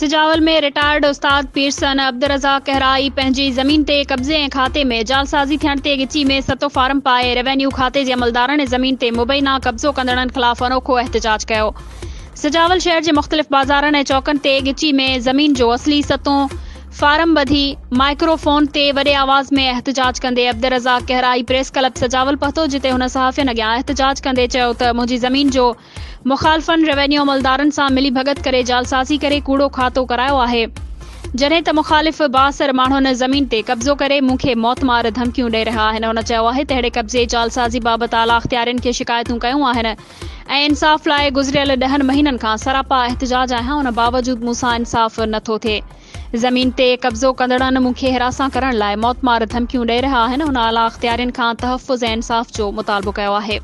सिजावल में रिटायर्ड उस्ताद पीरसन अब्दुर्रज़ाक कहराई पंहिंजी ज़मीन ते कब्ज़े ऐं खाते में जालसाज़ी थियण ते गिची में सतो फार्म पाए रेवेन्यू खाते जे अमलदारनि ज़मीन ते मुबैना कब्ज़ो कंदड़नि ख़िलाफ़ अनोखो एहतजाज कयो। सिजावल शहर जे मुख़्तलिफ़ बाज़ारनि ऐं चौकनि ते गिची में ज़मीन जो असली सतो फार्म ॿधी माइक्रोफोन ते वॾे आवाज़ में एहतजाज कंदे अब्दुर्रज़ाक कहराई प्रेस क्लब सिजावल पहुतो, जिते हुन सहाफ़ियनि अॻियां एहतजाज कंदे चयो त मुंहिंजी ज़मीन जो मुख़ालिफ़नि रेवेन्यू अमलदारनि सां मिली भगत करे जालसाज़ी करे कूड़ो खातो करायो आहे, जॾहिं त मुख़ालिफ़ बासर माण्हुनि ज़मीन ते कब्ज़ो करे मूंखे मौतमार धमकियूं ॾेई रहिया आहिनि। हुन चयो आहे त अहिड़े कब्ज़े जालसाज़ी बाबति आला अख़्तियारियुनि खे शिकायतूं कयूं आहिनि ऐं इंसाफ़ लाइ गुज़िरियल 10 महीननि खां सरापा एहतजाज आहियां, उन बावजूदि मूंसां इंसाफ़ नथो थिए। ज़मीन ते कब्ज़ो कंदड़नि मूंखे हिरासा करण लाइ मौतमार धमकियूं ॾेई रहिया आहिनि। हुन आला अख़्तियारियुनि खां तहफ़्फ़ुज़ ऐं इंसाफ़ जो मुतालबो कयो आहे।